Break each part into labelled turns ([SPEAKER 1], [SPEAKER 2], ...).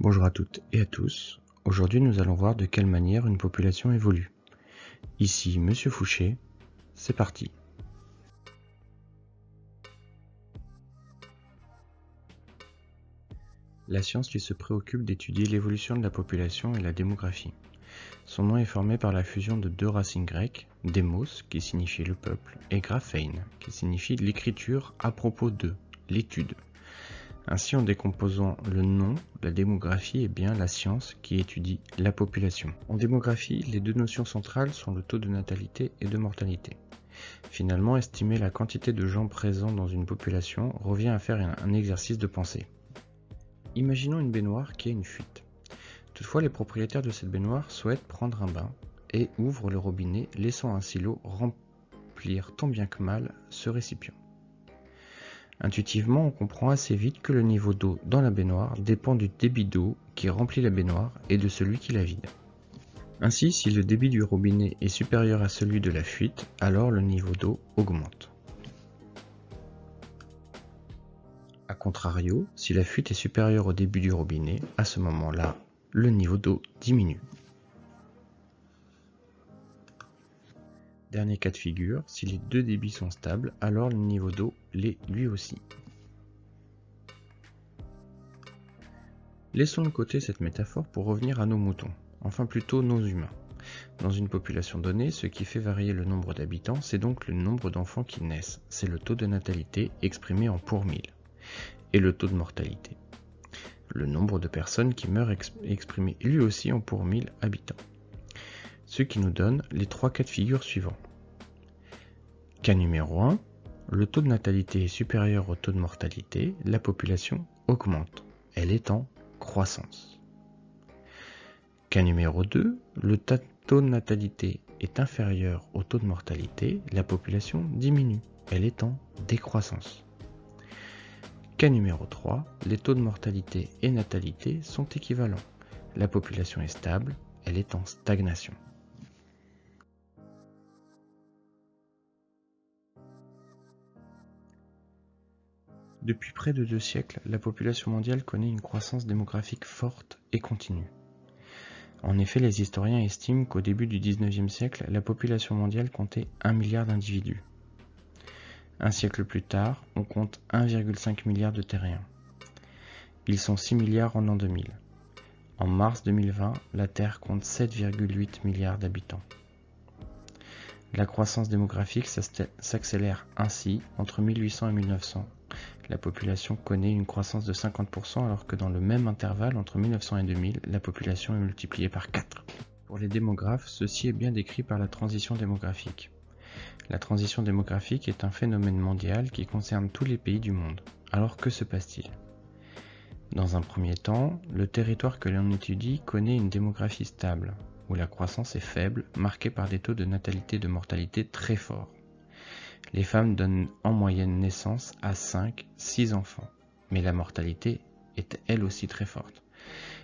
[SPEAKER 1] Bonjour à toutes et à tous. Aujourd'hui, nous allons voir de quelle manière une population évolue. Ici Monsieur Fouché, c'est parti. La science qui se préoccupe d'étudier l'évolution de la population et la démographie. Son nom est formé par la fusion de deux racines grecques, démos, qui signifie le peuple, et graphein, qui signifie l'écriture à propos de, l'étude. Ainsi, en décomposant le nom, la démographie est bien la science qui étudie la population. En démographie, les deux notions centrales sont le taux de natalité et de mortalité. Finalement, estimer la quantité de gens présents dans une population revient à faire un exercice de pensée. Imaginons une baignoire qui a une fuite. Toutefois, les propriétaires de cette baignoire souhaitent prendre un bain et ouvrent le robinet, laissant ainsi l'eau remplir tant bien que mal ce récipient. Intuitivement, on comprend assez vite que le niveau d'eau dans la baignoire dépend du débit d'eau qui remplit la baignoire et de celui qui la vide. Ainsi, si le débit du robinet est supérieur à celui de la fuite, alors le niveau d'eau augmente. A contrario, si la fuite est supérieure au débit du robinet, à ce moment-là, le niveau d'eau diminue. Dernier cas de figure, si les deux débits sont stables, alors le niveau d'eau l'est lui aussi. Laissons de côté cette métaphore pour revenir à nos moutons, enfin plutôt nos humains. Dans une population donnée, ce qui fait varier le nombre d'habitants, c'est donc le nombre d'enfants qui naissent, c'est le taux de natalité exprimé en pour 1000, et le taux de mortalité. Le nombre de personnes qui meurent exprimé lui aussi en pour 1000 habitants. Ce qui nous donne les trois cas de figure suivants. Cas numéro 1, le taux de natalité est supérieur au taux de mortalité, la population augmente, elle est en croissance. Cas numéro 2, le taux de natalité est inférieur au taux de mortalité, la population diminue, elle est en décroissance. Cas numéro 3, les taux de mortalité et natalité sont équivalents, la population est stable, elle est en stagnation. Depuis près de 2 siècles, la population mondiale connaît une croissance démographique forte et continue. En effet, les historiens estiment qu'au début du XIXe siècle, la population mondiale comptait 1 milliard d'individus. Un siècle plus tard, on compte 1,5 milliard de terriens. Ils sont 6 milliards en l'an 2000. En mars 2020, la Terre compte 7,8 milliards d'habitants. La croissance démographique s'accélère ainsi entre 1800 et 1900. La population connaît une croissance de 50% alors que dans le même intervalle entre 1900 et 2000, la population est multipliée par 4. Pour les démographes, ceci est bien décrit par la transition démographique. La transition démographique est un phénomène mondial qui concerne tous les pays du monde. Alors que se passe-t-il ? Dans un premier temps, le territoire que l'on étudie connaît une démographie stable, où la croissance est faible, marquée par des taux de natalité et de mortalité très forts. Les femmes donnent en moyenne naissance à 5-6 enfants, mais la mortalité est elle aussi très forte.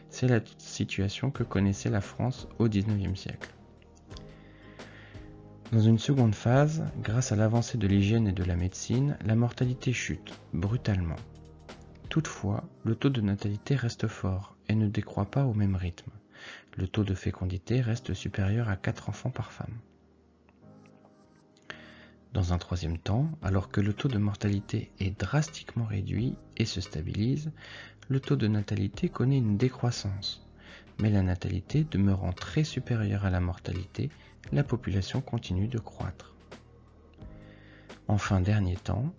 [SPEAKER 1] C'est la situation que connaissait la France au XIXe siècle. Dans une seconde phase, grâce à l'avancée de l'hygiène et de la médecine, la mortalité chute brutalement. Toutefois, le taux de natalité reste fort et ne décroît pas au même rythme. Le taux de fécondité reste supérieur à 4 enfants par femme. Dans un troisième temps, alors que le taux de mortalité est drastiquement réduit et se stabilise, le taux de natalité connaît une décroissance. Mais la natalité demeurant très supérieure à la mortalité, la population continue de croître. Enfin, dernier temps,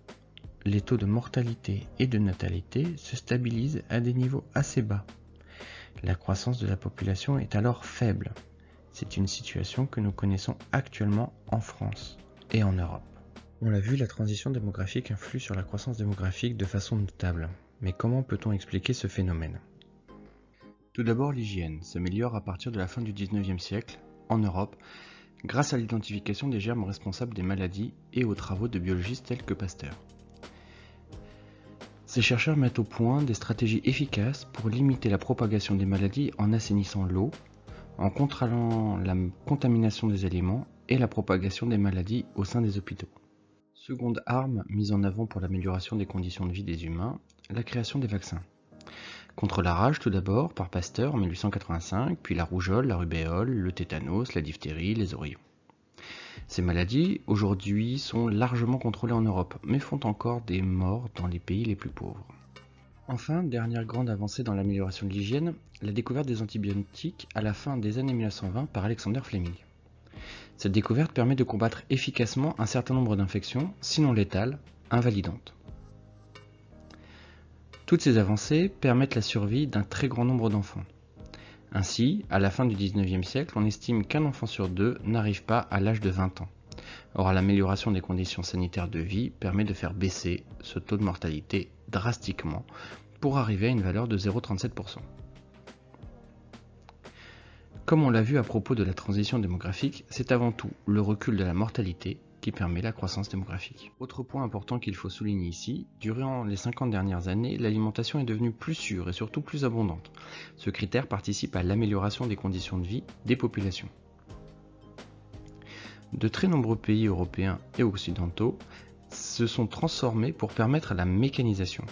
[SPEAKER 1] les taux de mortalité et de natalité se stabilisent à des niveaux assez bas. La croissance de la population est alors faible. C'est une situation que nous connaissons actuellement en France et en Europe. On l'a vu, la transition démographique influe sur la croissance démographique de façon notable. Mais comment peut-on expliquer ce phénomène ? Tout d'abord, l'hygiène s'améliore à partir de la fin du XIXe siècle, en Europe, grâce à l'identification des germes responsables des maladies et aux travaux de biologistes tels que Pasteur. Ces chercheurs mettent au point des stratégies efficaces pour limiter la propagation des maladies en assainissant l'eau, en contrôlant la contamination des aliments et la propagation des maladies au sein des hôpitaux. Seconde arme mise en avant pour l'amélioration des conditions de vie des humains, la création des vaccins. Contre la rage tout d'abord, par Pasteur en 1885, puis la rougeole, la rubéole, le tétanos, la diphtérie, les oreillons. Ces maladies, aujourd'hui, sont largement contrôlées en Europe, mais font encore des morts dans les pays les plus pauvres. Enfin, dernière grande avancée dans l'amélioration de l'hygiène, la découverte des antibiotiques à la fin des années 1920 par Alexander Fleming. Cette découverte permet de combattre efficacement un certain nombre d'infections, sinon létales, invalidantes. Toutes ces avancées permettent la survie d'un très grand nombre d'enfants. Ainsi, à la fin du XIXe siècle, on estime qu'un enfant sur deux n'arrive pas à l'âge de 20 ans. Or, l'amélioration des conditions sanitaires de vie permet de faire baisser ce taux de mortalité drastiquement pour arriver à une valeur de 0,37%. Comme on l'a vu à propos de la transition démographique, c'est avant tout le recul de la mortalité qui permet la croissance démographique. Autre point important qu'il faut souligner ici, durant les 50 dernières années, l'alimentation est devenue plus sûre et surtout plus abondante. Ce critère participe à l'amélioration des conditions de vie des populations. De très nombreux pays européens et occidentaux se sont transformés pour permettre la mécanisation.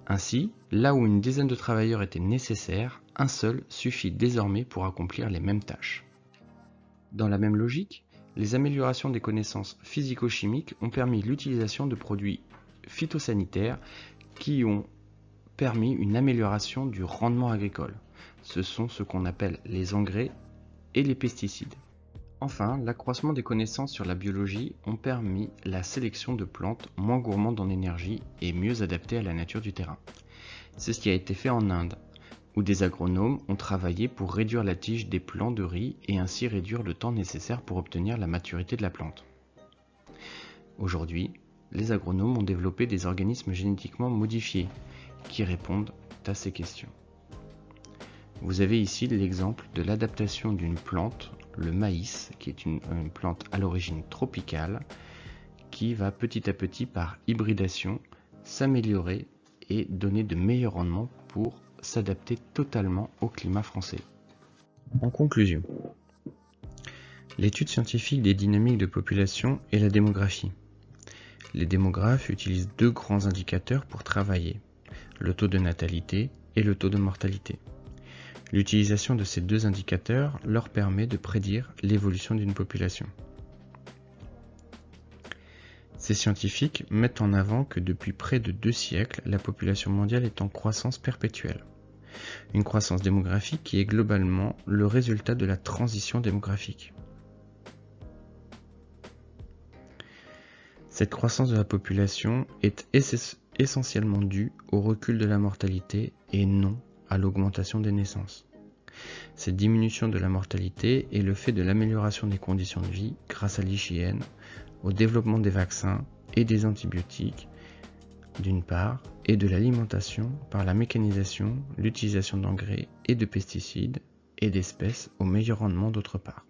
[SPEAKER 1] Ainsi, là où une dizaine de travailleurs était nécessaire, un seul suffit désormais pour accomplir les mêmes tâches. Dans la même logique, les améliorations des connaissances physico-chimiques ont permis l'utilisation de produits phytosanitaires qui ont permis une amélioration du rendement agricole. Ce sont ce qu'on appelle les engrais et les pesticides. Enfin, l'accroissement des connaissances sur la biologie ont permis la sélection de plantes moins gourmandes en énergie et mieux adaptées à la nature du terrain. C'est ce qui a été fait en Inde, où des agronomes ont travaillé pour réduire la tige des plants de riz et ainsi réduire le temps nécessaire pour obtenir la maturité de la plante. Aujourd'hui, les agronomes ont développé des organismes génétiquement modifiés qui répondent à ces questions. Vous avez ici l'exemple de l'adaptation d'une plante, le maïs, qui est une plante à l'origine tropicale, qui va petit à petit par hybridation s'améliorer et donner de meilleurs rendements pour s'adapter totalement au climat français. En conclusion, l'étude scientifique des dynamiques de population et la démographie. Les démographes utilisent deux grands indicateurs pour travailler, le taux de natalité et le taux de mortalité. L'utilisation de ces deux indicateurs leur permet de prédire l'évolution d'une population. Ces scientifiques mettent en avant que depuis près de 2 siècles, la population mondiale est en croissance perpétuelle. Une croissance démographique qui est globalement le résultat de la transition démographique. Cette croissance de la population est essentiellement due au recul de la mortalité et non à l'augmentation des naissances. Cette diminution de la mortalité est le fait de l'amélioration des conditions de vie grâce à l'hygiène, au développement des vaccins et des antibiotiques d'une part, et de l'alimentation par la mécanisation, l'utilisation d'engrais et de pesticides et d'espèces au meilleur rendement d'autre part.